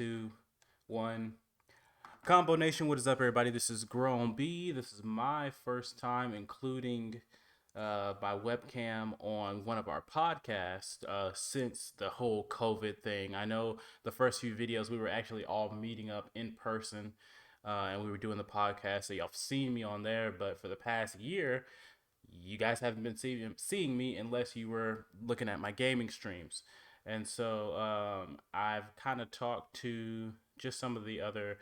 two, one. Kombonation, what is up, everybody? This is Grown B. This is my first time including by webcam on one of our podcasts since the whole COVID thing. I know the first few videos we were actually all meeting up in person and we were doing the podcast, so y'all have seen me on there, but for the past year, you guys haven't been seeing me unless you were looking at my gaming streams. And so I've kind of talked to just some of the other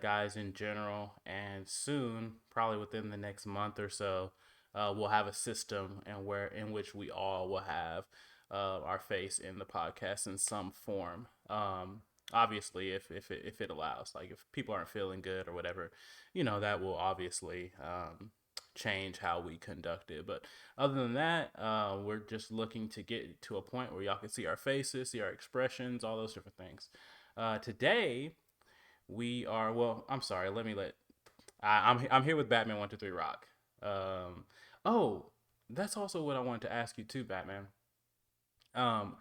guys in general, and soon, probably within the next month or so, we'll have a system and where in which we all will have our face in the podcast in some form. Obviously, if it allows, like if people aren't feeling good or whatever, that will obviously change how we conduct it. But other than that, we're just looking to get to a point where y'all can see our faces, see our expressions, all those different things. Today we are. Well, I'm sorry. I'm here with Batman 123 Rock. Um, oh, that's also what I wanted to ask you too, Batman. Um,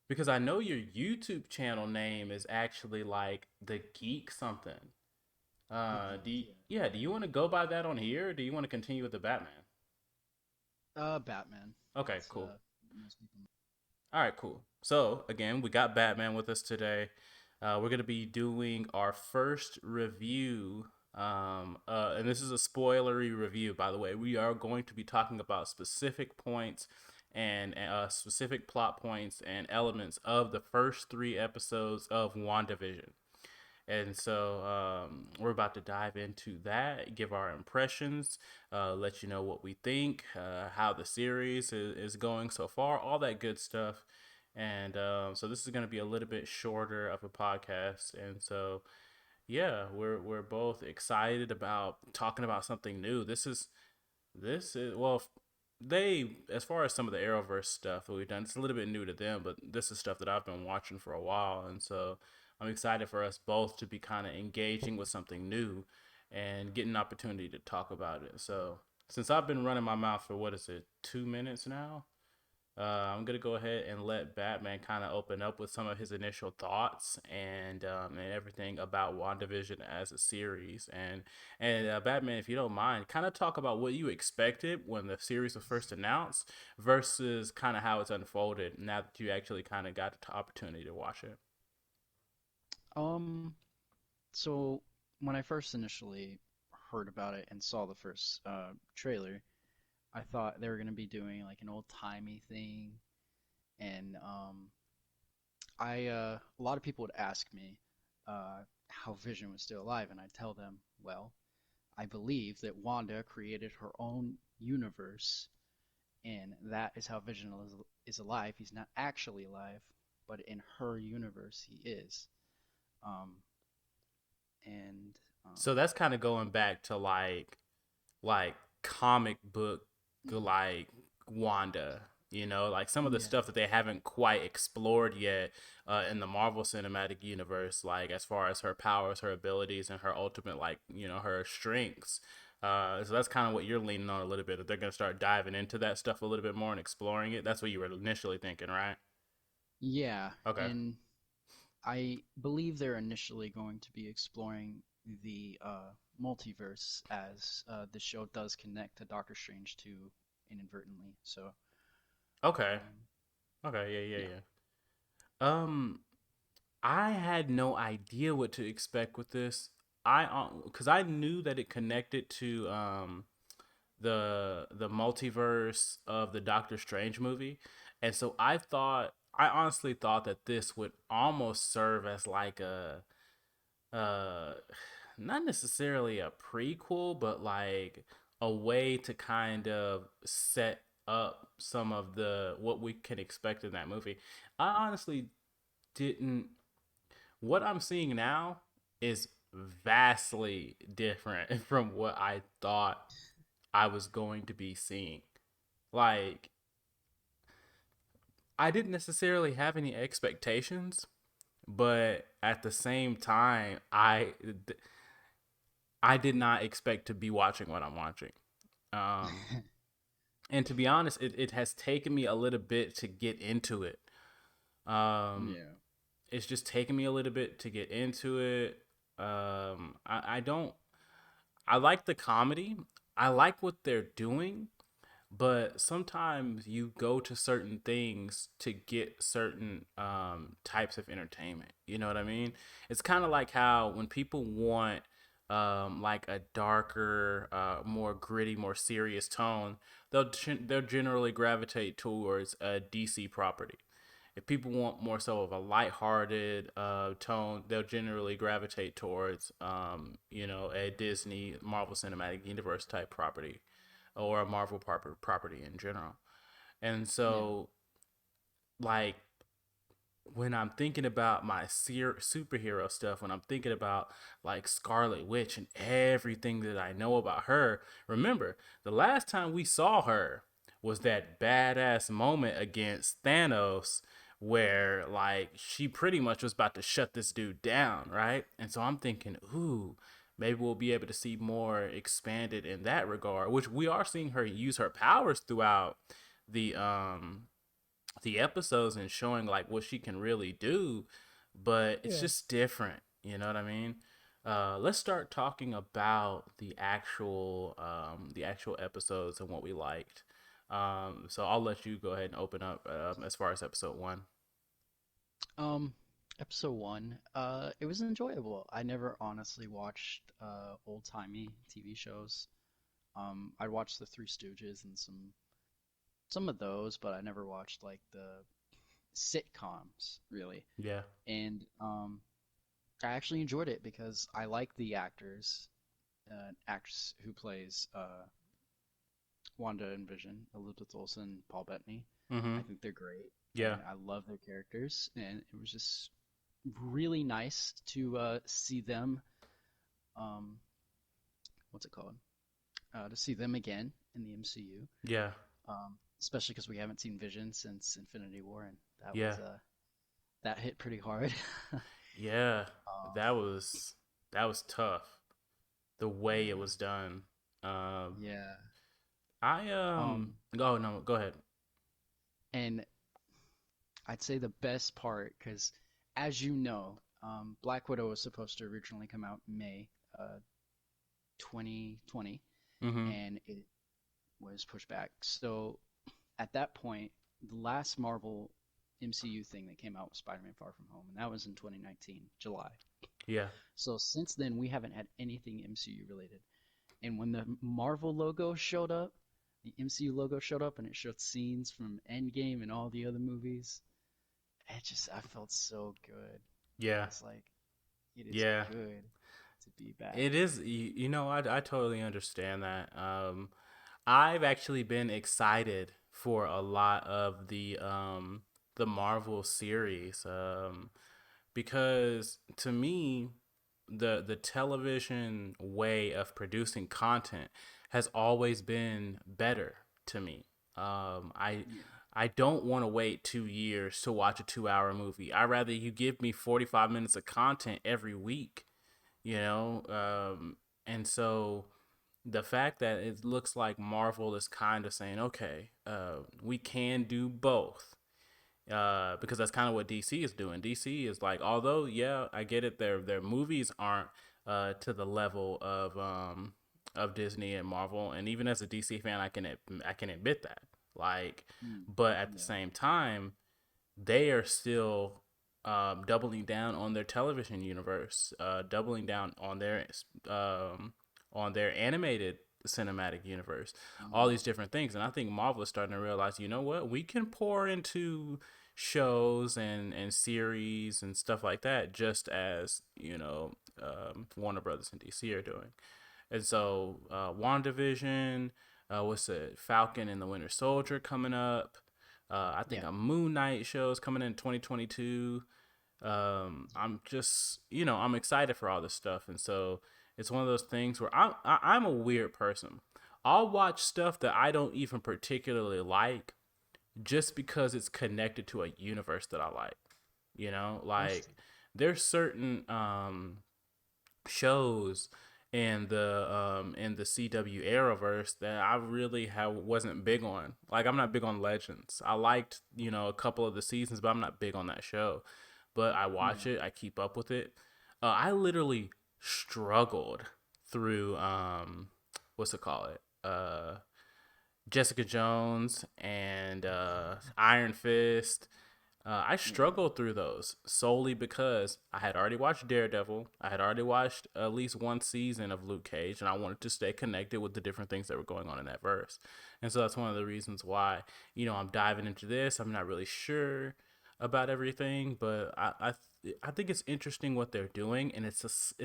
because I know your YouTube channel name is actually like the Geek something. The geek, yeah. Do you want to go by that on here, or do you want to continue with the Batman? Batman. Okay, That's cool. most people. All right, cool. So again, we got Batman with us today. We're gonna be doing our first review, and this is a spoilery review, by the way. We are going to be talking about specific points and specific plot points and elements of the first three episodes of WandaVision. And so we're about to dive into that, give our impressions, let you know what we think, how the series is going so far, all that good stuff. And so this is going to be a little bit shorter of a podcast. And so, yeah, we're both excited about talking about something new. This is well, they as far as some of the Arrowverse stuff that we've done, it's a little bit new to them, but this is stuff that I've been watching for a while, and so I'm excited for us both to be kind of engaging with something new and get an opportunity to talk about it. So since I've been running my mouth for what is it, 2 minutes now, I'm gonna go ahead and let Batman kind of open up with some of his initial thoughts and everything about WandaVision as a series. And Batman, if you don't mind, kind of talk about what you expected when the series was first announced versus kind of how it's unfolded now that you actually kind of got the opportunity to watch it. Um, so when I first initially heard about it and saw the first trailer, I thought they were gonna be doing like an old-timey thing, and a lot of people would ask me how Vision was still alive, and I'd tell them, well, I believe that Wanda created her own universe, and that is how Vision is alive. He's not actually alive, but in her universe, he is. Um, and So that's kind of going back to like comic book like Wanda, like some of the yeah, stuff that they haven't quite explored yet in the Marvel Cinematic Universe, like as far as her powers, her abilities, and her ultimate, like, her strengths. So that's kind of what you're leaning on a little bit. That they're gonna start diving into that stuff a little bit more and exploring it. That's what you were initially thinking, right? yeah, Okay. and I believe they're initially going to be exploring the multiverse as the show does connect to Doctor Strange too inadvertently. So, Okay. um, Okay. Yeah. Yeah. yeah. Yeah. Um, I had no idea what to expect with this. Because I knew that it connected to the multiverse of the Doctor Strange movie, and so I honestly thought that this would almost serve as like a uh not necessarily a prequel, but like a way to kind of set up some of the what we can expect in that movie. I honestly didn't what I'm seeing now is vastly different from what I thought I was going to be seeing. Like, I didn't necessarily have any expectations, but at the same time, I did not expect to be watching what I'm watching. Um, and to be honest, it has taken me a little bit to get into it. Um, Yeah. it's just taking me a little bit to get into it. I don't. I like the comedy. I like what they're doing, but sometimes you go to certain things to get certain types of entertainment. You know what I mean? It's kind of like how when people want like a darker, more gritty, more serious tone, they'll generally gravitate towards a DC property. If people want more so of a lighthearted tone, they'll generally gravitate towards, a Disney Marvel Cinematic Universe type property or a Marvel property in general. And Yeah. so, like, when I'm thinking about my superhero stuff, when I'm thinking about like Scarlet Witch and everything that I know about her, remember the last time we saw her was that badass moment against Thanos where like she pretty much was about to shut this dude down, right? And so I'm thinking, ooh, maybe we'll be able to see more expanded in that regard, which we are seeing her use her powers throughout the episodes and showing like what she can really do, but it's Yeah. just different. You know what I mean? Let's start talking about the actual episodes and what we liked. So I'll let you go ahead and open up as far as episode one. Um, Episode one, it was enjoyable. I never honestly watched old-timey TV shows. I watched the Three Stooges and some of those, but I never watched like the sitcoms really. Yeah. And I actually enjoyed it because I like the actors, actress who plays Wanda and Vision, Elizabeth Olsen, Paul Bettany. Mm-hmm. I think they're great, Yeah. and I love their characters. And it was just really nice to see them. Um, what's it called? To see them again in the MCU. Yeah. Especially because we haven't seen Vision since Infinity War, and Yeah. that hit pretty hard. Yeah. um, That was that was tough. The way it yeah, was done. Um, yeah. I go no go ahead. And I'd say the best part, because as you know, Black Widow was supposed to originally come out in May 2020, Mm-hmm. and it was pushed back. So at that point, the last Marvel MCU thing that came out was Spider-Man Far From Home, and that was in 2019, July. Yeah. So since then, we haven't had anything MCU related. And when the Marvel logo showed up, the MCU logo showed up, and it showed scenes from Endgame and all the other movies, I felt so good. I Yeah. was like, it is Yeah. good to be back. It is, I totally understand that. I've actually been excited for a lot of the Marvel series because to me the television way of producing content has always been better to me. Yeah. I don't want to wait 2 years to watch a 2 hour movie. I rather you give me 45 minutes of content every week, you know. And so the fact that it looks like Marvel is kind of saying, okay, we can do both. Because that's kind of what DC is doing. DC is like, although, yeah, I get it. Their movies aren't to the level of Disney and Marvel, and even as a DC fan, I can admit that. Like, Mm. but at the Yeah. same time, they are still doubling down on their television universe, doubling down on their animated cinematic universe, all Hmm. these different things. And I think Marvel is starting to realize, you know what, we can pour into shows and series and stuff like that, just as Warner Brothers and DC are doing. And so, WandaVision, what's it? Falcon and the Winter Soldier coming up. I think Yeah. a Moon Knight show is coming in 2022. I'm just, I'm excited for all this stuff. And so it's one of those things where I'm a weird person. I'll watch stuff that I don't even particularly like just because it's connected to a universe that I like. That's Like there's certain shows in the CW Arrowverse that I really wasn't big on. Like I'm not big on Legends. I liked, a couple of the seasons, but I'm not big on that show. but I watch Yeah. it. I keep up with it. I literally struggled through what's it called? Jessica Jones and Iron Fist. I Yeah. struggled through those solely because I had already watched Daredevil. I had already watched at least one season of Luke Cage, and I wanted to stay connected with the different things that were going on in that verse. And so that's one of the reasons why, I'm diving into this. I'm not really sure about everything, but I think it's interesting what they're doing, and it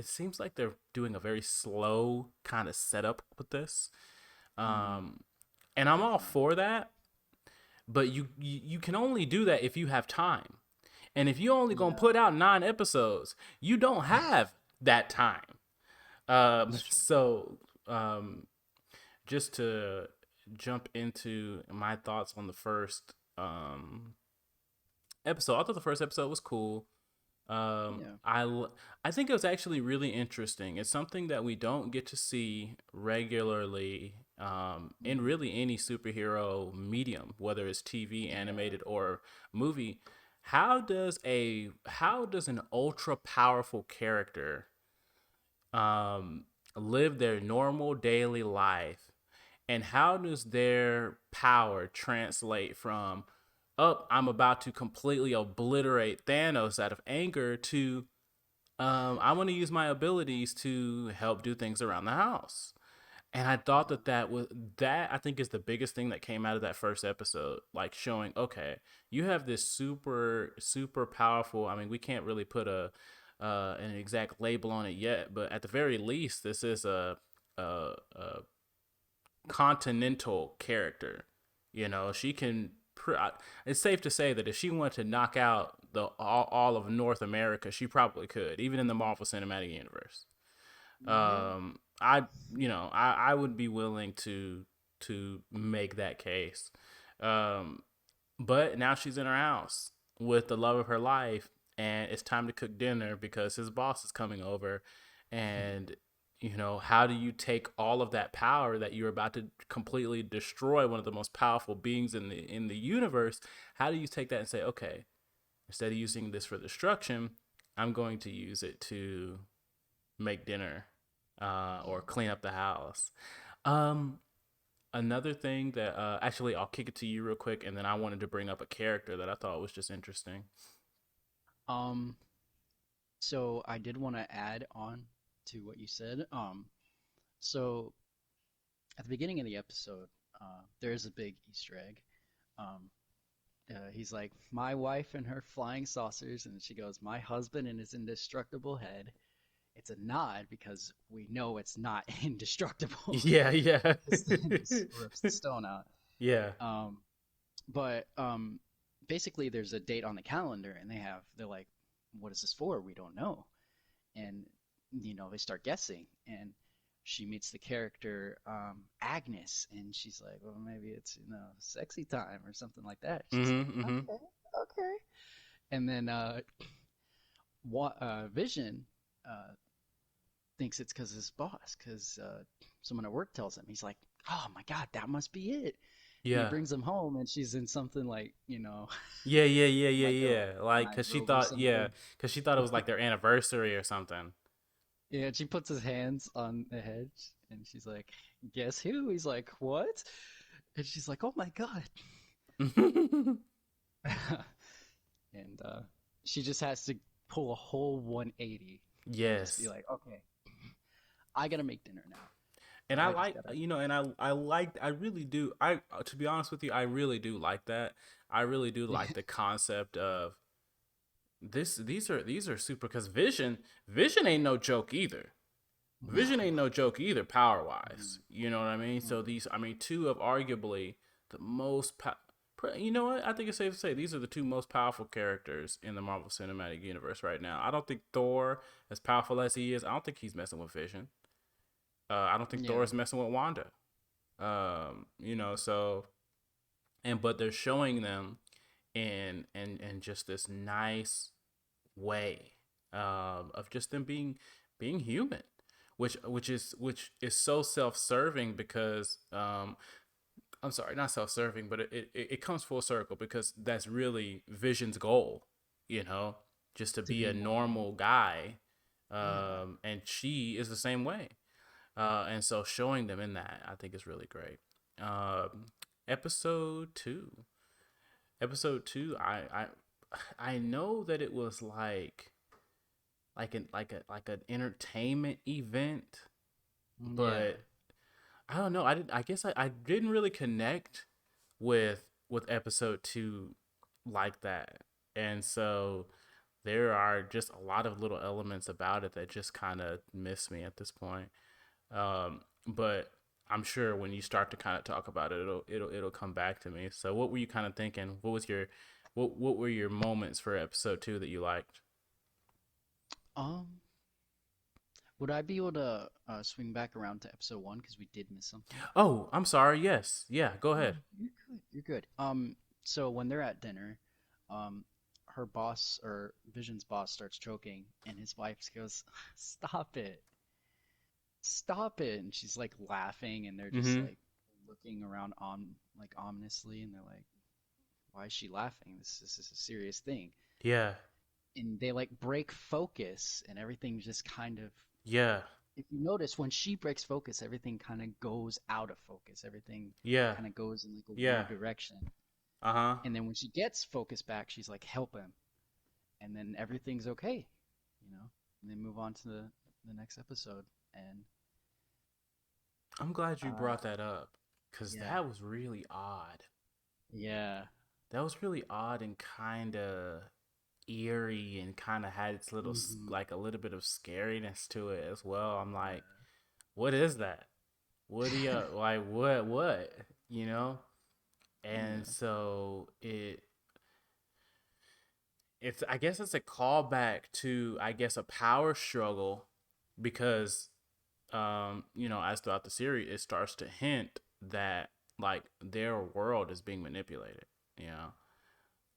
seems like they're doing a very slow kind of setup with this. Mm, Um, and I'm all definitely. for that, but you can only do that if you have time. And if you only gonna Yeah. put out 9 episodes, you don't have that time. That's true. So just to jump into my thoughts on the first episode, I thought the first episode was cool. Um, Yeah. I I think it was actually really interesting. It's something that we don't get to see regularly in Mm, really any superhero medium, whether it's TV, yeah. animated, or movie. How does an ultra powerful character um, live their normal daily life, and how does their power translate from I'm about to completely obliterate Thanos out of anger to I want to use my abilities to help do things around the house. And I thought Yeah. that I think is the biggest thing that came out of that first episode, like showing, okay, you have this super powerful. I mean, we can't really put a an exact label on it yet, but at the very least, this is a continental character. She can. It's safe to say that if she wanted to knock out all of North America, she probably could, even in the Marvel Cinematic Universe. Yeah. I would be willing to make that case. Um, but now she's in her house with the love of her life, and it's time to cook dinner because his boss is coming over. And, how do you take all of that power that you're about to completely destroy one of the most powerful beings in the universe? How do you take that and say, okay, instead of using this for destruction, I'm going to use it to make dinner or clean up the house. Um, Another thing that actually I'll kick it to you real quick, and then I wanted to bring up a character that I thought was just interesting. Um, so I did want to add on to what you said. So at the beginning of the episode, there is a big Easter egg. Um, he's like, my wife and her flying saucers, and she goes, my husband and his indestructible head. It's a nod because we know it's not indestructible. Yeah, yeah, Just rips the stone out. yeah. Um, but basically, there's a date on the calendar, and they're like, "What is this for? We don't know." And they start guessing, and she meets the character Agnes, and she's like, "Well, maybe it's sexy time or something like that." She's like, Mm-hmm. Mm-hmm. "Okay, okay." And then Vision uh, thinks it's because his boss, because someone at work tells him. He's like, "Oh my God, that must be it." And he Yeah. brings him home, and she's in something like, Yeah, yeah, yeah, yeah, like yeah. a Like, nice robe or something. cause she thought it was like their anniversary or something. Yeah, and she puts his hands on the head, and she's like, "Guess who?" He's like, "What?" And she's like, "Oh my God!" And she just has to pull a whole 180 and just be Yes. like, "Okay, I gotta make dinner now. And I I just like, gotta." and I really do. To be honest with you, I really do like that. I really do Yeah. like the concept of this. These are super because Vision ain't no joke either. Vision No. ain't no joke either, power Mhm. wise. You know what I mean? So Mhm. these, I mean, two of arguably the most. You know what? I think it's safe to say these are the two most powerful characters in the Marvel Cinematic Universe right now. I don't think Thor, as powerful as he is, I don't think he's messing with Vision. I don't think Thor Yeah. is messing with Wanda. So but they're showing them in just this nice way of just them being human, which is so self-serving because I'm sorry, not self-serving, but it comes full circle because that's really Vision's goal, you know. just to To be be a normal. normal guy. Yeah. And she is the same way. And so showing them in that, I think, is really great. Um, episode two. Episode two, I know that it was like an entertainment event, Yeah. but I don't know. I guess I didn't really connect with episode two like that, and so there are just a lot of little elements about it that just kind of miss me at this point. But I'm sure when you start to kind of talk about it, it'll come back to me. So what were you kind of thinking? What were your moments for episode two that you liked? Um, would I be able to swing back around to episode one because we did miss something? Oh, I'm sorry. Yes, yeah. Go No, ahead. you're good. You're good. So when they're at dinner, um, her boss or Vision's boss starts choking, and his wife goes, "Stop it, stop it!" And she's like laughing, and they're just Mm-hmm. like looking around like ominously, and they're like, "Why is she laughing? This is a serious thing." Yeah. And they like break focus, and everything just kind of. Yeah. If you notice, when she breaks focus, everything kind of goes out of focus. Everything Yeah. kind of goes in like a Yeah. weird direction. Uh huh. And then when she gets focus back, she's like, help him. And then everything's okay, you know? And then move on to the next episode. And I'm glad you uh brought that up because yeah. that was really odd. Yeah. That was really odd and kind of eerie and kind of had its little Hmm. like a little bit of scariness to it as well. I'm like, Yeah. what is that? What do you like? What? You know? And Yeah. so it's I guess it's a callback to I guess a power struggle because as throughout the series it starts to hint that like their world is being manipulated, you know.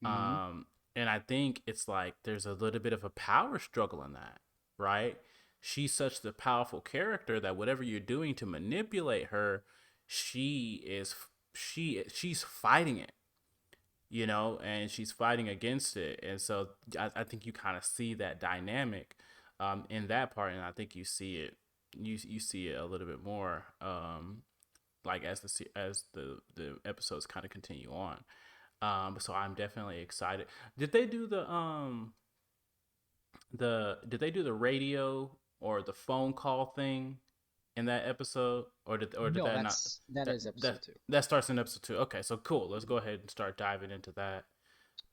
Hmm. And I think it's like there's a little bit of a power struggle in that, right? She's such the powerful character that whatever you're doing to manipulate her, she's fighting it, and she's fighting against it. And so I think you kind of see that dynamic in that part, and I think you see it, you see it a little bit more, like as the episodes kind of continue on. So I'm definitely excited. Did they do the radio or the phone call thing in that episode, or did No, that not? that that is that episode two. that starts in episode two. Okay, so cool. Let's Mhm. go ahead and start diving into that.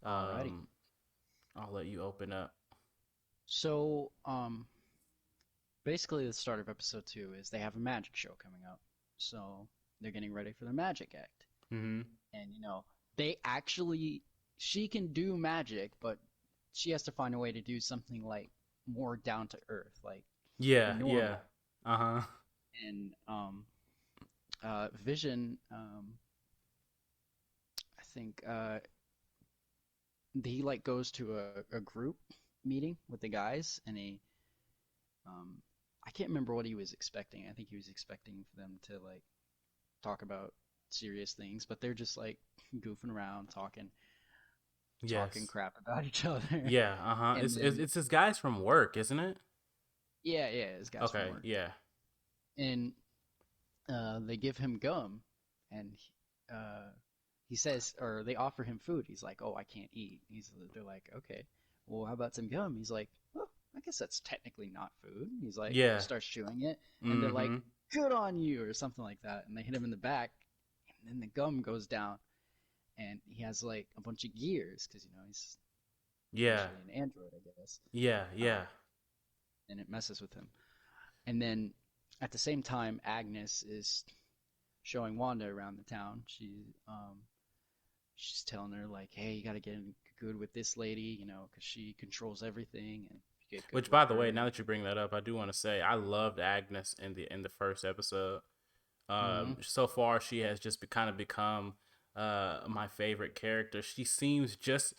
Alrighty. Um, I'll let you open up. So, basically the start of episode two is they have a magic show coming up. So they're getting ready for the magic act. Mm-hmm. And they actually she can do magic, but she has to find a way to do something like more down to earth, like Yeah, yeah. normal. Uh huh. And Vision, I think he like goes to a group meeting with the guys, and um I can't remember what he was expecting. I think he was expecting for them to like talk about serious things, but they're just like goofing around, talking Yes. crap about each other. Yeah. Uh huh. And It's then it's this guy's from work, isn't it? yeah, yeah, his guys from Okay. work, Yeah. and they give him gum, and he says, or they offer him food. He's like, "Oh, I can't eat." They're like, "Okay, well, how about some gum?" He's like, "Well, I guess that's technically not food." He's like, Yeah. starts chewing it, and they're like, Mm-hmm. "Good on you," or something like that, and they hit him in the back, and then the gum goes down, and he has like a bunch of gears because he's Yeah. essentially an android, I guess, Yeah. uh, Yeah. and it messes with him. And then at the same time, Agnes is showing Wanda around the town. She's telling her like, "Hey, you got to get in good with this lady, because she controls everything, and if you get good Which, with by the way, her." now that you bring that up, I do want to say I loved Agnes in the first episode. Hmm. So far, she has just kind of become my favorite character. She seems just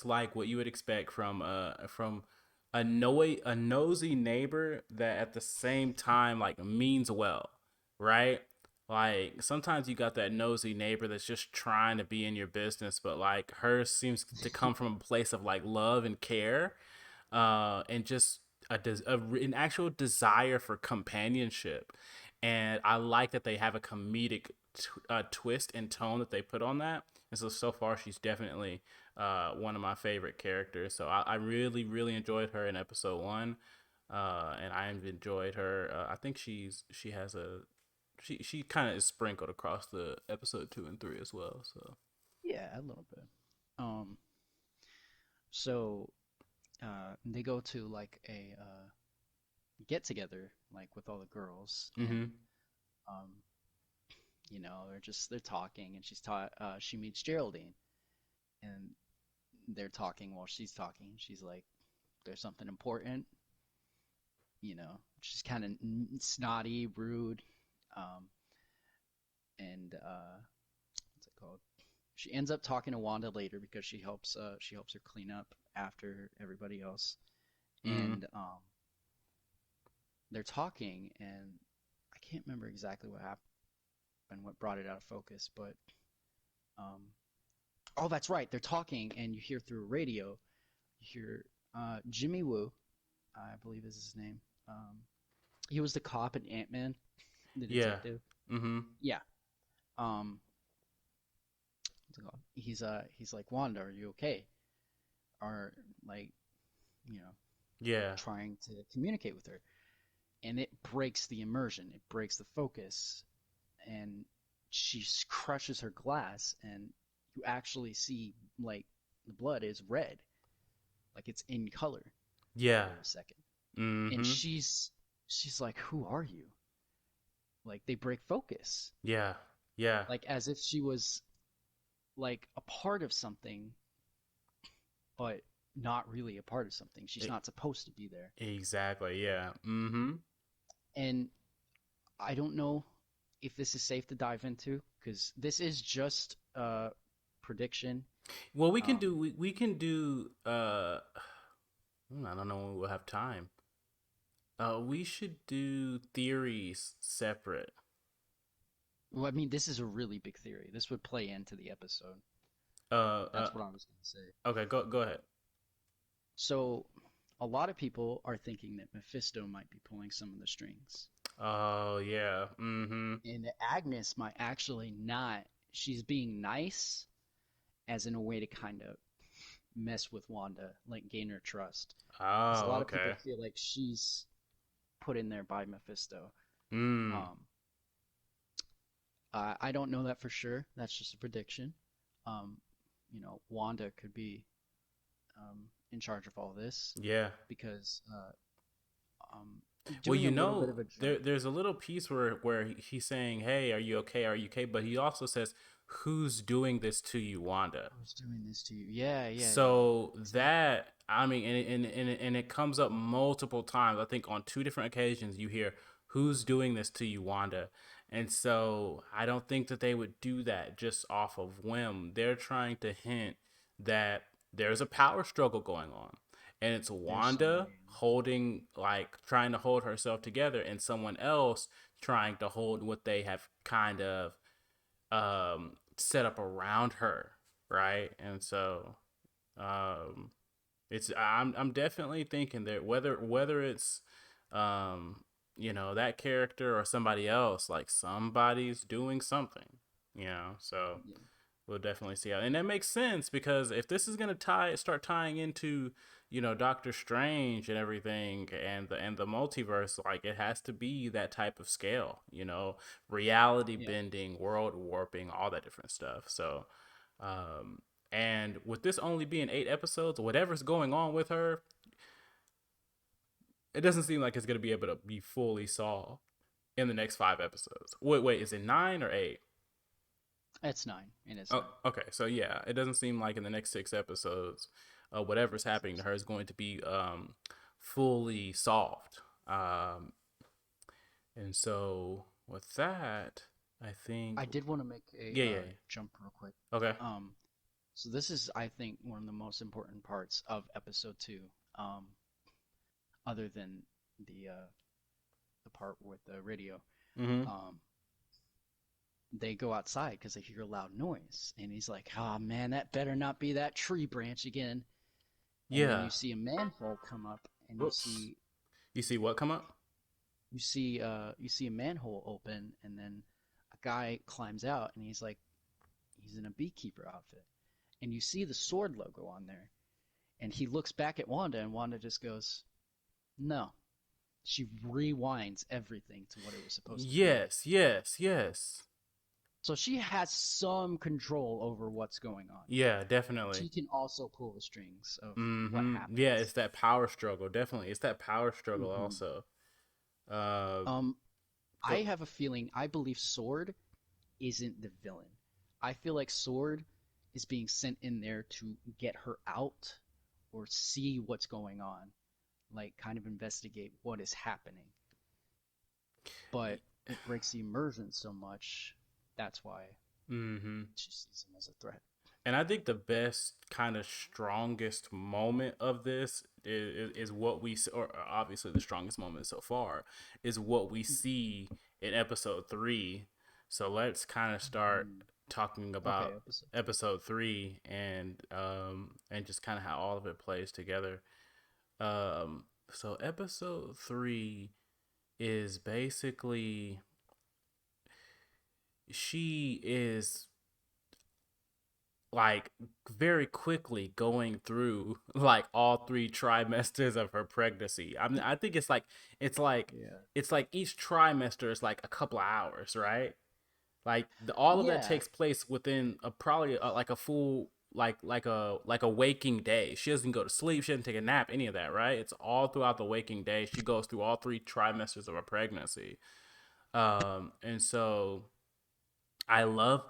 like what you would expect from a nosy neighbor that at the same time like means well, right? Like sometimes you got that nosy neighbor that's just trying to be in your business, but like hers seems to come from a place of like love and care, and just an actual desire for companionship. And I like that they have a comedic twist and tone that they put on that. And so far, she's definitely one of my favorite characters. So I really, really enjoyed her in episode one, and I enjoyed her. I think she has a she kind of is sprinkled across the episode two and three as well. So Yeah, a little bit. Um, so they go to like a get together, like with all the girls, and mm-hmm. um, they're talking, and she meets Geraldine, and they're talking while she's talking. She's like, "There's something important," She's kind of snotty, rude, um, and what's it called? She ends up talking to Wanda later because she helps her clean up after everybody else, Mm-hmm. and they're talking, and I can't remember exactly what happened, what brought it out of focus, but um, oh, that's right, they're talking, and you hear through radio, you hear Jimmy Woo, I believe is his name. He was the cop in Ant-Man, the Yeah. detective. Mm-hmm. Yeah. Um, what's it called? He's like, Wanda, are you okay? Are like, you know, Yeah. trying to communicate with her, and it breaks the immersion. It breaks the focus, and she crushes her glass, and you actually see like the blood is red, like it's in color Yeah. for a second, and Mm-hmm. she's like, "Who are you?" Like they break focus, Yeah. Yeah. like as if she was like a part of something, but not really a part of something. She's E- not supposed to be there. exactly. Yeah. Mm-hmm. And I don't know if this is safe to dive into because this is just a prediction. Well, Um, we can do I don't know when we'll have time. We should do theories separate. well, I mean, this is a really big theory. This would play into the episode. Uh, uh, That's what I was going to say. okay, go ahead. So, a lot of people are thinking that Mephisto might be pulling some of the strings, Oh yeah. Mm-hmm. and that Agnes might actually not. She's being nice, as in a way to kind of mess with Wanda, like gain her trust. Because a Oh lot of people okay. feel like she's put in there by Mephisto. Mm. Um, I don't know that for sure. That's just a prediction. Um, Wanda could be in charge of all this Yeah. because um, Well, doing a little bit of a jump. there's a little piece where he's saying, "Hey, are you okay? Are you okay?" But he also says, "Who's doing this to you, Wanda?" Who's doing this to you? Yeah, yeah, yeah, yeah. So See, that I mean, and it comes up multiple times. I think on two different occasions you hear, "Who's doing this to you, Wanda?" And so I don't think that they would do that just off of whim. They're trying to hint that there's a power struggle going on, and it's there's Wanda somebody. holding like trying to hold herself together, and someone else trying to hold what they have kind of set up around her, right? And so um, it's I'm definitely thinking that whether it's um, that character or somebody else, like somebody's doing something, So Yeah, we'll definitely see how, and that makes sense because if this is gonna start tying into Doctor Strange and everything and the multiverse, like it has to be that type of scale, reality yeah. bending, world warping, all that different stuff. So um, and with this only being 8 episodes, whatever's going on with her, it doesn't seem like it's gonna be able to be fully solved in the next 5 episodes. Wait, is it 9 or 8? It's nine, and it's Oh, nine. okay. So yeah, it doesn't seem like in the next 6 episodes, whatever's Yes, happening to her is going to be fully solved. And so with that, I think I did want to make a yeah, yeah, jump real quick. yeah. Okay. Um, so this is, I think, one of the most important parts of episode two, um, other than the part with the radio. Mm-hmm. Um, they go outside because they hear a loud noise. And he's like, oh man, that better not be that tree branch again. And then Yeah. you see a manhole come up, and Whoops. You see what come up? you see a manhole open, and then a guy climbs out, and he's in a beekeeper outfit, and you see the sword logo on there, and he looks back at Wanda, and Wanda just goes, "No." She rewinds everything to what it was supposed to be. Yes, yes, yes. So she has some control over what's going on. Yeah, definitely. She can also pull the strings of what Mm-hmm. Yeah, it's happens. that power struggle. Definitely. It's that power struggle Hmm. also. Uh Um, I go have a feeling. I believe Sword isn't the villain. I feel like Sword is being sent in there to get her out or see what's going on, like kind of investigate what is happening. But it breaks the immersion so much. That's why mm-hmm. she sees him as a threat. And I think the best kind of strongest moment of this is what or obviously the strongest moment so far is what we see in episode 3. So let's kind of start Mhm. talking Okay, about episode three. episode 3 and just kind of how all of it plays together. So episode 3 is basically she is like very quickly going through like all 3 trimesters of her pregnancy. I mean, I think it's like Yeah. it's like each trimester is like a couple of hours, right? Like all of that Yeah. takes place within a probably like a full like a waking day. She doesn't go to sleep. She doesn't take a nap. Any of that, right? It's all throughout the waking day. She goes through all 3 trimesters of her pregnancy. And so I love.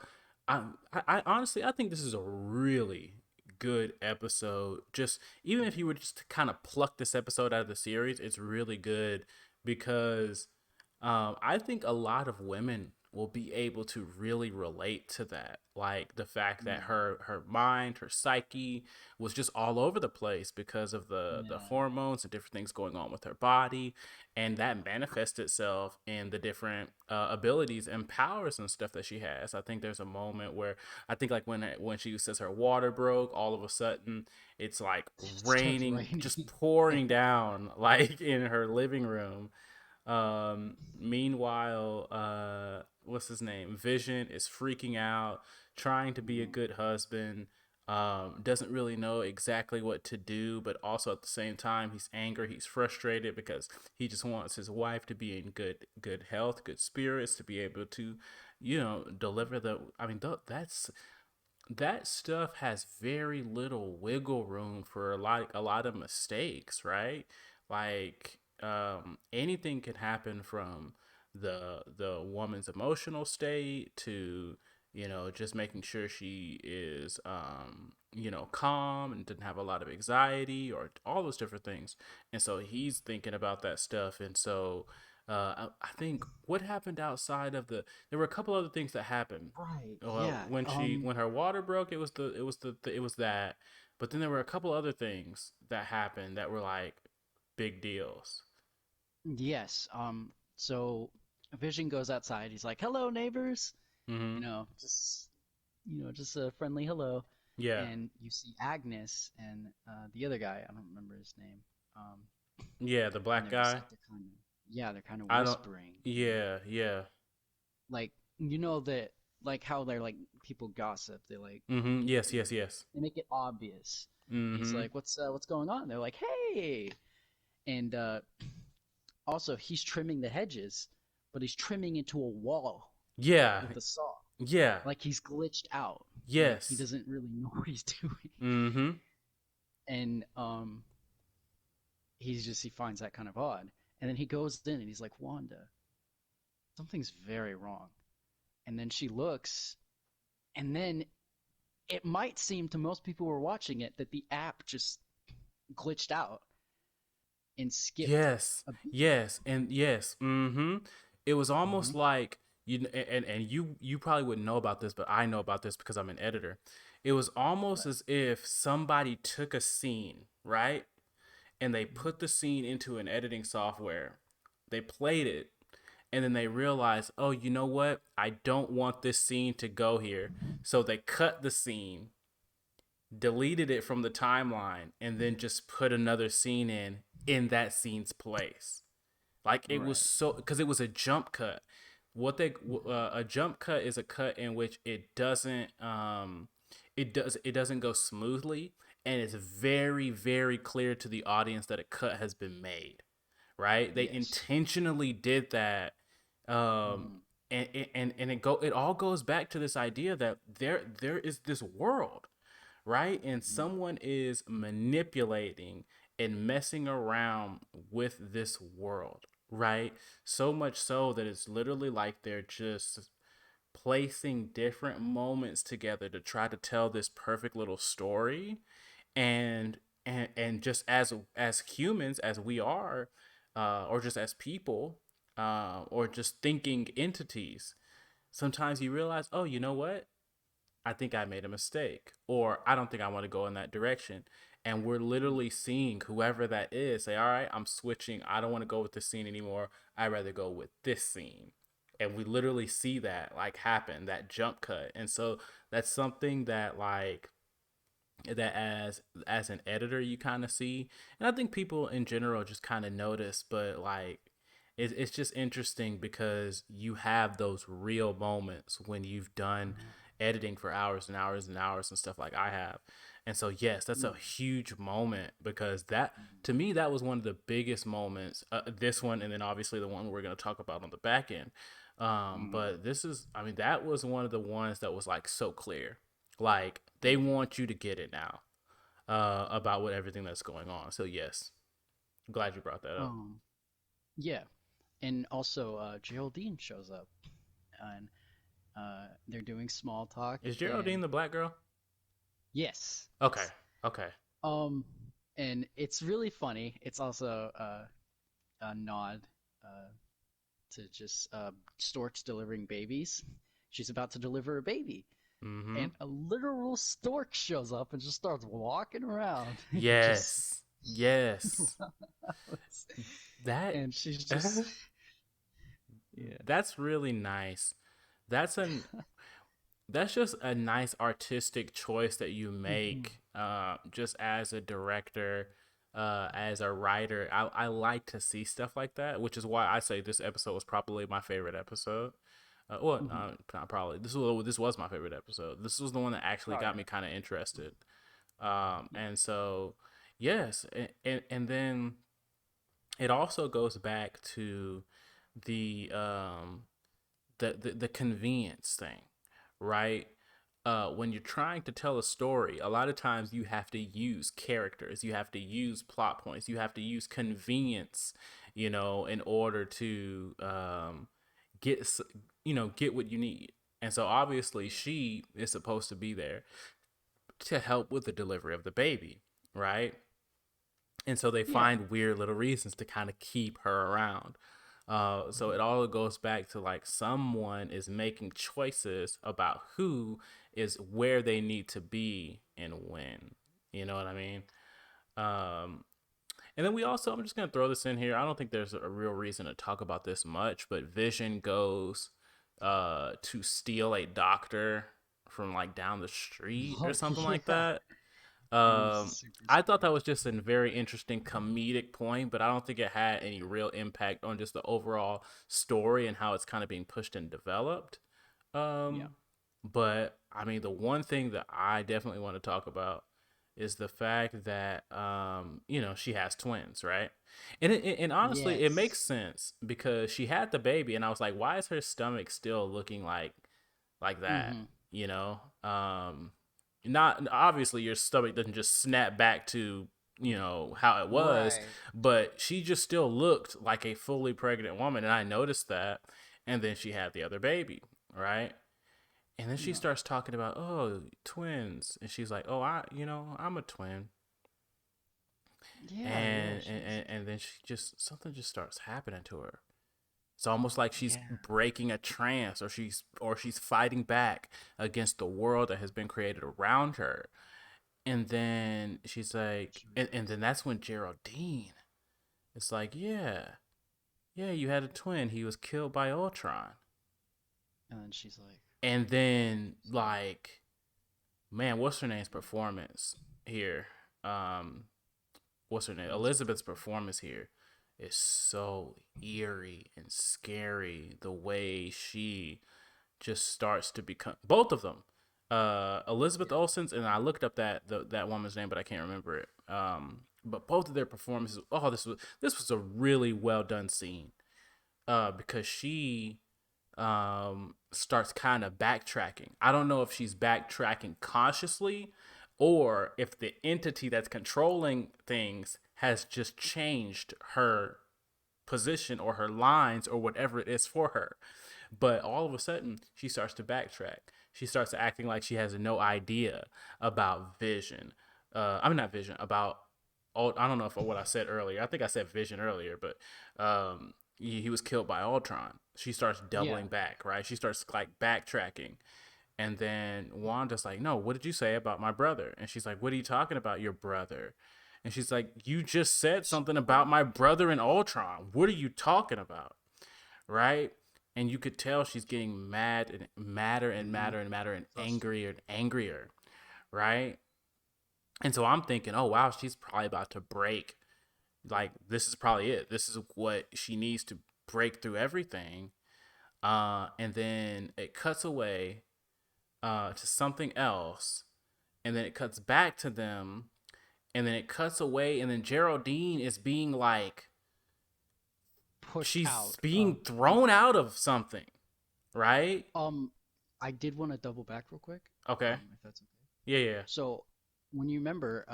I honestly I think this is a really good episode. Just even if you were just to kind of pluck this episode out of the series, it's really good because I think a lot of women will be able to really relate to that. Like the fact that Mm. her mind, her psyche was just all over the place because of the Yeah. hormones and different things going on with her body, and that manifests itself in the different abilities and powers and stuff that she has. I think there's a moment where I think like when she says her water broke, all of a sudden it's like It starts raining, raining. just pouring down like in her living room. Meanwhile, what's his name? Vision is freaking out, trying to be a Mhm. good husband. Doesn't really know exactly what to do, but also at the same time, he's angry, he's frustrated because he just wants his wife to be in good health, good spirits, to be able to, deliver the. I mean, that stuff has very little wiggle room for a lot of mistakes, right? Like anything can happen from the woman's emotional state to just making sure she is calm and didn't have a lot of anxiety or all those different things. And so he's thinking about that stuff. And so I think what happened outside of there were a couple other things that happened. Right. Well, Yeah. when her water broke, it was that. But then there were a couple other things that happened that were like big deals. Yes. So Vision goes outside. He's like, "Hello, neighbors." Mm-hmm. Just a friendly hello. Yeah, And you see Agnes and the other guy. I don't remember his name. Um, yeah, the and black they're just guy. like yeah, they're kind of I don't. whispering, and Yeah, yeah. like that, like how they're like people gossip. They like Mm-hmm. Yes, yes, yes. they make it obvious. And he's Mm-hmm. like, what's going on?" They're like, "Hey!" And also he's trimming the hedges, but he's trimming into a wall Yeah, with a saw. yeah. Like he's glitched out. Like he Yes. doesn't really know what he's doing. Mm-hmm. And he finds that kind of odd. And then he goes in and he's like, "Wanda, something's very wrong." And then she looks, and then it might seem to most people who are watching it that the app just glitched out and skipped Yes, a beat. yes, and yes. Mm-hmm. It was almost Hmm. like and you probably wouldn't know about this, but I know about this because I'm an editor. It was almost Right. as if somebody took a scene, right? And they put the scene into an editing software. They played it, and then they realize, oh, you know what? I don't want this scene to go here. So they cut the scene, deleted it from the timeline, and then just put another scene in that scene's place. Like it was Right. so because it was a jump cut. What they A jump cut is a cut in which it doesn't go smoothly, and it's very very clear to the audience that a cut has been made. Right? They Yes. intentionally did that, um, Mm-hmm. and it all goes back to this idea that there is this world, right? And Mm-hmm. someone is manipulating and messing around with this world, right? So much so that it's literally like they're just placing different moments together to try to tell this perfect little story. And just as humans as we are, or just as people, or just thinking entities, sometimes you realize, oh, you know what, I think I made a mistake, or I don't think I want to go in that direction. And we're literally seeing whoever that is say, all right, I'm switching. I don't want to go with this scene anymore. I'd rather go with this scene. And we literally see that like happen, that jump cut. And so that's something that like that as an editor you kind of see, and I think people in general just kind of notice, but like it's just interesting because you have those real moments when you've done Mm-hmm. editing for hours and hours and hours and stuff like I have. And so yes, that's a huge moment because that, Mm-hmm. to me, that was one of the biggest moments, this one, and then obviously the one we're going to talk about on the back end. Mm-hmm. But this is, I mean, that was one of the ones that was like so clear, like they Mm-hmm. want you to get it now, about what everything that's going on. So yes, I'm glad you brought that up. Um, yeah, and also Geraldine shows up, and they're doing small talk, Is and Geraldine the black girl? yes, Okay, yes. okay. Um, and it's really funny. It's also a nod uh, to just storks delivering babies. She's about to deliver a baby, Mm-hmm. and a literal stork shows up and just starts walking around and just Yes, yes. runs. That And she's just yeah. that's really nice. That's an that's just a nice artistic choice that you Hmm. make, just as a director, as a writer. I like to see stuff like that, which is why I say this episode was probably my favorite episode. Hmm. Not probably, this was my favorite episode. This was the one that actually Oh got yeah. me kind of interested. Yeah. And so yes, and then it also goes back to the the convenience thing, right? When you're trying to tell a story, a lot of times you have to use characters, you have to use plot points, you have to use convenience, in order to get get what you need. And so obviously she is supposed to be there to help with the delivery of the baby, right? And so they Yeah. find weird little reasons to kind of keep her around. So Hmm. it all goes back to like someone is making choices about who is where they need to be and when. You know what I mean? Um, and then we also, I'm just going to throw this in here. I don't think there's a real reason to talk about this much, but Vision goes to steal a doctor from like down the street or Oh something like yeah. that. It was Um, super I thought that scary. was just a very interesting comedic point, but I don't think it had any real impact on just the overall story and how it's kind of being pushed and developed. Yeah. Um, but I mean, the one thing that I definitely want to talk about is the fact that she has twins, right? And honestly, it makes Yes. sense because she had the baby, and I was like, why is her stomach still looking like that? Hmm. You know, not obviously your stomach doesn't just snap back to how it was, Right. but she just still looked like a fully pregnant woman, and I noticed that. And then she had the other baby, right? And then she Yeah. starts talking about, oh, twins, and she's like, oh, I'm a twin. Yeah. Yeah. And then she just something just starts happening to her. It's almost like she's Yeah. breaking a trance, or she's fighting back against the world that has been created around her. And then she's like, She and then that's when Geraldine, it's like, yeah. Yeah, you had a twin. He was killed by Ultron. And then she's like, And then like, man, what's her name's performance here? Um, what's her name? Elizabeth. Elizabeth's performance here is so eerie and scary. The way she just starts to become both of them. Elizabeth Yeah. Olsen's, and I looked up that woman's name, but I can't remember it. But both of their performances. Oh, this was a really well done scene. Because she starts kind of backtracking. I don't know if she's backtracking consciously or if the entity that's controlling things has just changed her position or her lines or whatever it is for her. But all of a sudden, she starts to backtrack. She starts acting like she has no idea about Vision. I mean, not Vision, about. Oh, I don't know if what I said earlier. I think I said Vision earlier, but he was killed by Ultron. She starts Yeah. doubling back, right? She starts like backtracking. And then Wanda's like, no, what did you say about my brother? And she's like, what are you talking about, your brother? And she's like, you just said something about my brother in Ultron. What are you talking about? Right? And you could tell she's getting mad and madder and Mm-hmm. madder and madder and Frustrated. angrier and angrier. Right? And so I'm thinking, oh, wow, she's probably about to break. Like, this is probably it. This is what she needs to break through everything. And then it cuts away to something else. And then it cuts back to them. And then it cuts away. And then Geraldine is being like, Pushed she's out being of the. thrown out of something, right? Um, I did want to double back real quick, Okay. if that's okay. Yeah, yeah. So, when you remember,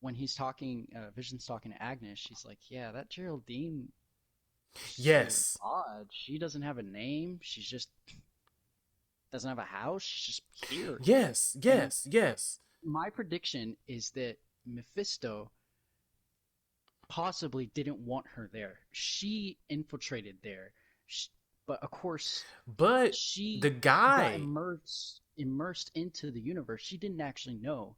when he's talking, Vision's talking to Agnes, she's like, "Yeah, that Geraldine is so Yes. odd. She doesn't have a name. She's just doesn't have a house. She's just here." Yes. And Yes. Yes. my prediction is that Mephisto possibly didn't want her there. She infiltrated there, sh but of course But the she got guy, immersed into the universe. She didn't actually know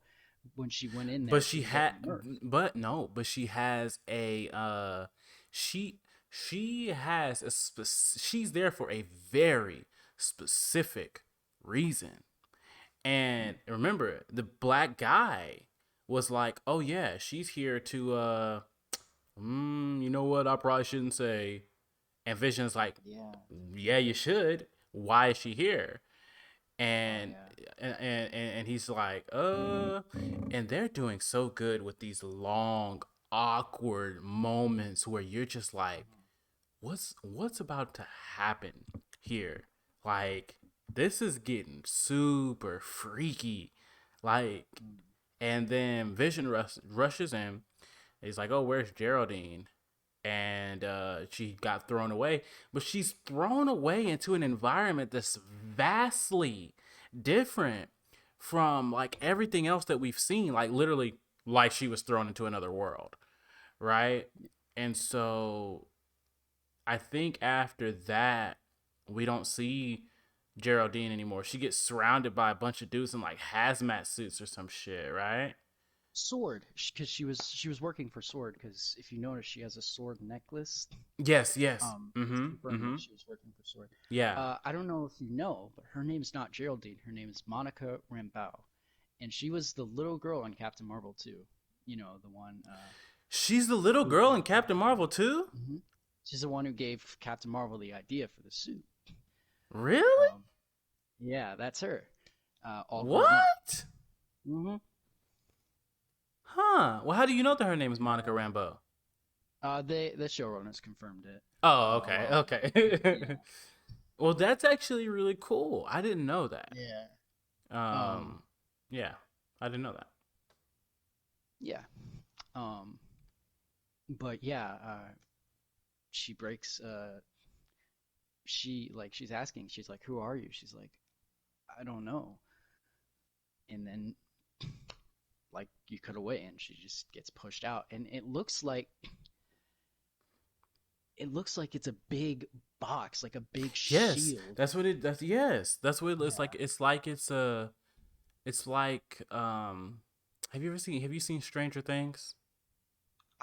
when she went in there but she she would get had, immersed. but no, but she has a, she, she has a, she's there for a very specific reason. And remember, the black guy was like, oh yeah, she's here to, you know what? I probably shouldn't say. And Vision's like, Yeah. yeah, you should. Why is she here? Oh And yeah. and he's like, and they're doing so good with these long, awkward moments where you're just like, what's about to happen here? Like, this is getting super freaky. Like, Mm. and then Vision rushes in. He's like, oh, where's Geraldine? And she got thrown away, but she's thrown away into an environment that's vastly different from like everything else that we've seen, like literally like she was thrown into another world, right? And so I think after that we don't see Geraldine anymore. She gets surrounded by a bunch of dudes in like hazmat suits or some shit, right? Sword, because she was working for Sword. Because if you notice, she has a sword necklace. Yes, yes. It's Mm-hmm. confirmed Mm-hmm. that she was working for Sword. Yeah. I don't know if you know, but her name's not Geraldine. Her name is Monica Rambeau, and she was the little girl in Captain Marvel too. You know, the one She's the little who girl in gave Captain Marvel too? hmm she's the one who gave Captain Marvel the idea for the suit. Really? Um, yeah, that's her. All grown up. What? hmm Huh. Well, how do you know that her name is Monica Yeah. Rambeau? The showrunners confirmed it Oh, a okay. while ago. Okay. Yeah. Well, that's actually really cool. I didn't know that. Yeah. Um. Um, yeah, I didn't know that. Yeah. Um. But yeah. She breaks. She's asking. She's like, "Who are you?" She's like, "I don't know." And then like you cut away, and she just gets pushed out, and it looks like it's a big box, like a big Yes, shield. that's what it. That's yes. That's what it looks Yeah. like. It's like it's a. It's like. Have you seen Stranger Things?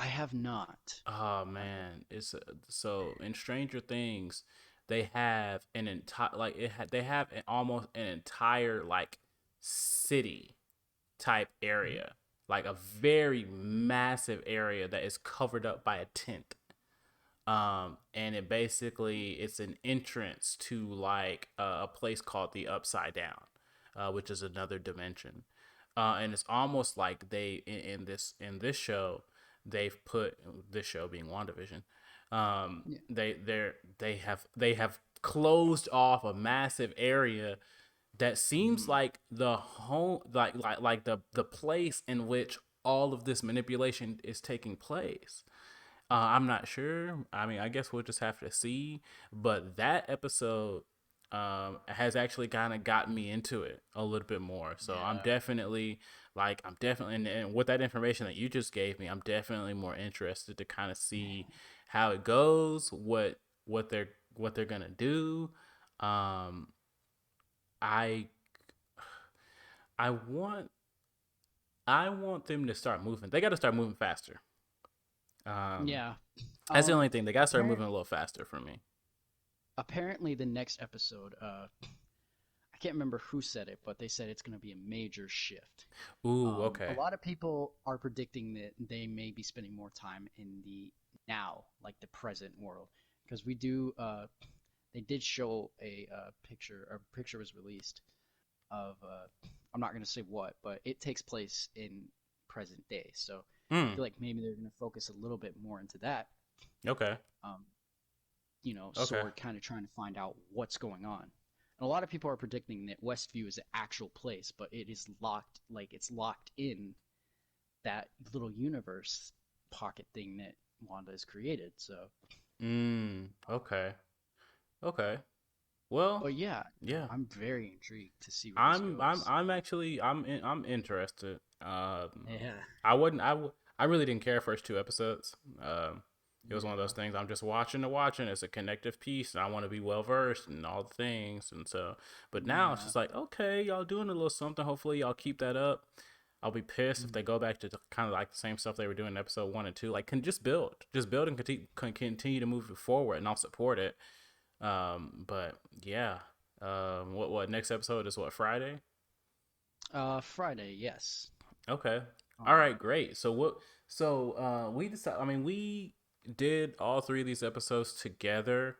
I have not. Oh I have. man, it's so in Stranger Things, they have an entire like they have almost an entire like city type Mhm. area, like a very massive area that is covered up by a tent. And it basically it's an entrance to like a place called the Upside Down, which is another dimension. And it's almost like in this show they've put this show being WandaVision. Yeah. They have closed off a massive area that seems Mhm. like the home like the place in which all of this manipulation is taking place. I'm not sure. I mean, I guess we'll just have to see. But that episode has actually kind of gotten me into it a little bit more. So Yeah. I'm definitely, and with that information that you just gave me, I'm definitely more interested to kind of see how it goes, what they're gonna do. Um, I I want I want them to start moving. They got to start moving faster. Um, Yeah. that's the only thing. They got to start moving Apparent, a little faster for me. apparently the next episode, I can't remember who said it, but they said it's going to be a major shift. Ooh, A okay. lot of people are predicting that they may be spending more time in the now, like the present world, because we do. They did show a picture was released of. I'm not going to say what, but it takes place in present day. So I Hmm. feel like maybe they're going to focus a little bit more into that. Okay. Um, Okay. Sword kind of trying to find out what's going on. And a lot of people are predicting that Westview is the actual place, but it is locked, like it's locked in that little universe pocket thing that Wanda has created. So, Okay. Okay. Well, but yeah, yeah. I'm very intrigued to see where this goes. I'm actually I'm interested. Yeah, I really didn't care first two episodes. It was one of those yeah, things I'm just watching to watching. It's a connective piece, and I want to be well versed in all the things. And so, but now it's yeah. just like, okay, y'all doing a little something. Hopefully, y'all keep that up. I'll be pissed if they Mhm. go back to kind of like the same stuff they were doing in episode one and two. Like, can just build and continue to move it forward, and I'll support it. But yeah, what next episode is what Friday? Friday, yes. Okay, all Um, right, great. So what? So we decided. I mean, we did all three of these episodes together.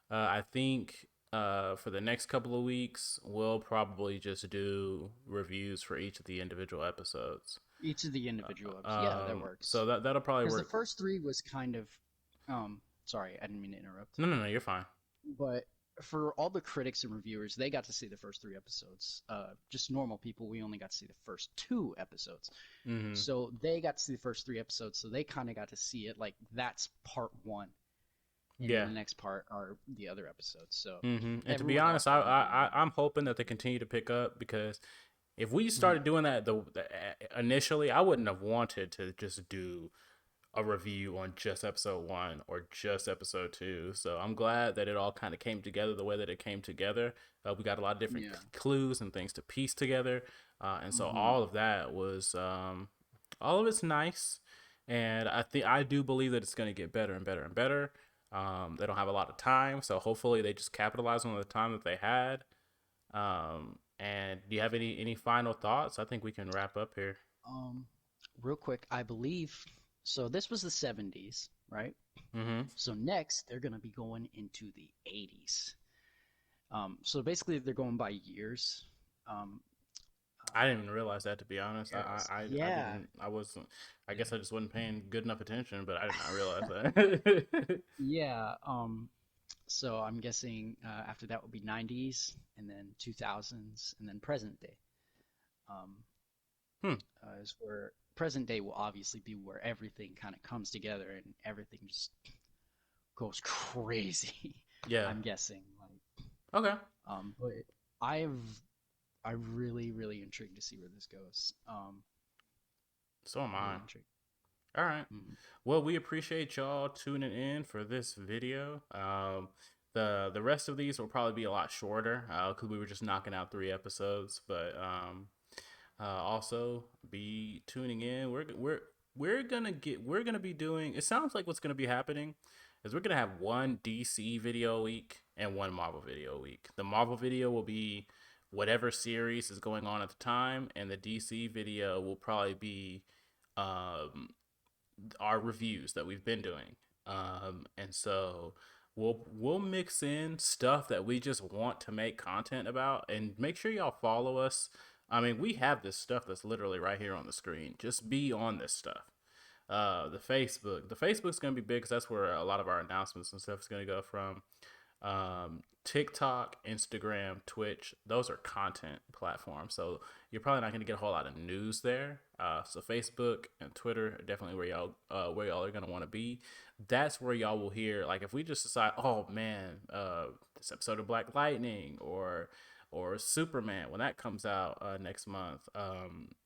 I think for the next couple of weeks, we'll probably just do reviews for each of the individual episodes. each of the individual episodes. Yeah, that So works. that'll probably Because the work. first three was kind of, sorry, I didn't mean to interrupt. No, no, no, you're fine. But for all the critics and reviewers, they got to see the first three episodes. Just normal people, we only got to see the first two episodes. Mm-hmm. So they got to see the first three episodes, so they kind of got to see it like that's part one, and then Yeah. the next part are the other episodes. So And to be everyone honest, else got to get in. I'm hoping that they continue to pick up because if we Mhm. started doing that initially, I wouldn't have wanted to just do a review on just episode one or just episode two. So I'm glad that it all kind of came together the way that it came together. We got a lot of different Yeah. clues and things to piece together, and so Hmm. all of that was all of it's nice. And I do believe that it's going to get better and better and better. They don't have a lot of time, so hopefully they just capitalize on the time that they had. And do you have any final thoughts? I think we can wrap up here. Um, Real quick, I believe so. This was the 70s, right? Mm-hmm. So next they're gonna be going into the 80s. So basically they're going by years. Um, I didn't even realize that, to be honest. Eras. Yeah, I wasn't. I yeah, guess I just wasn't paying good enough attention, but I did not realize that. yeah. So I'm guessing after that would be 90s, and then 2000s, and then present day. Um, Hmm. is where present day will obviously be where everything kind of comes together and everything just goes crazy. Yeah. I'm guessing. Like, Okay. but I've I'm really intrigued to see where this goes. So am I. Really intrigued. All right. Mhm. Well, we appreciate y'all tuning in for this video. The rest of these will probably be a lot shorter because we were just knocking out three episodes. But also be tuning in. we're gonna be doing. It sounds like what's gonna be happening is we're gonna have one DC video a week and one Marvel video a week. The Marvel video will be whatever series is going on at the time, and the DC video will probably be um, our reviews that we've been doing. And so we'll mix in stuff that we just want to make content about, and make sure y'all follow us. I mean, we have this stuff that's literally right here on the screen. Just be on this stuff. The Facebook's gonna be big because that's where a lot of our announcements and stuff is gonna go from. TikTok, Instagram, Twitch, those are content platforms. So you're probably not going to get a whole lot of news there. So Facebook and Twitter are definitely where y'all are going to want to be. That's where y'all will hear, like, if we just decide, oh man, this episode of Black Lightning or Superman when that comes out next month,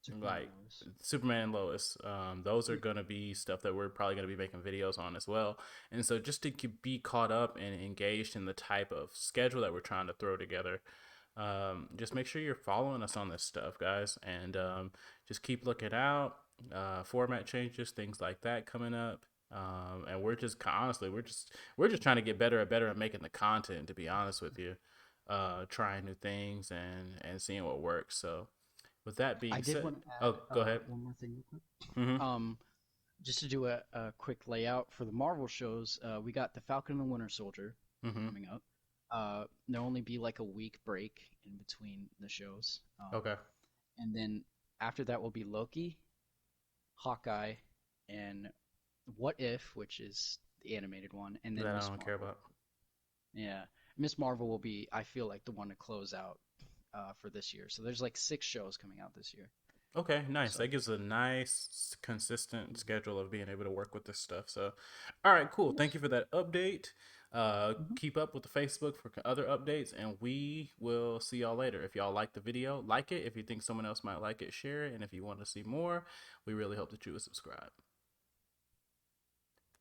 Superman like Lois. Superman and Lois, those are gonna be stuff that we're probably gonna be making videos on as well. And so just to be caught up and engaged in the type of schedule that we're trying to throw together, just make sure you're following us on this stuff, guys, and just keep looking out. Format changes, things like that coming up. And we're just honestly, we're just trying to get better and better at making the content. To be honest with you, trying new things and seeing what works. So, with that I being did said, want to add oh, go ahead. one more thing real quick. Mm-hmm. Just to do a quick layout for the Marvel shows, we got the Falcon and the Winter Soldier Mm-hmm. coming up. There'll only be like a week break in between the shows. Okay. And then after that will be Loki, Hawkeye, and What If, which is the animated one, and then That I Miss don't care Marvel. about. Yeah, Miss Marvel will be, I feel like, the one to close out for this year. So there's like 6 shows coming out this year. Okay, nice. So That gives a nice, consistent schedule of being able to work with this stuff. So, all right, cool. Thank yes. you for that update. Mhm. Keep up with the Facebook for other updates, and we will see y'all later. If y'all like the video, like it. If you think someone else might like it, share it. And if you want to see more, we really hope that you would subscribe.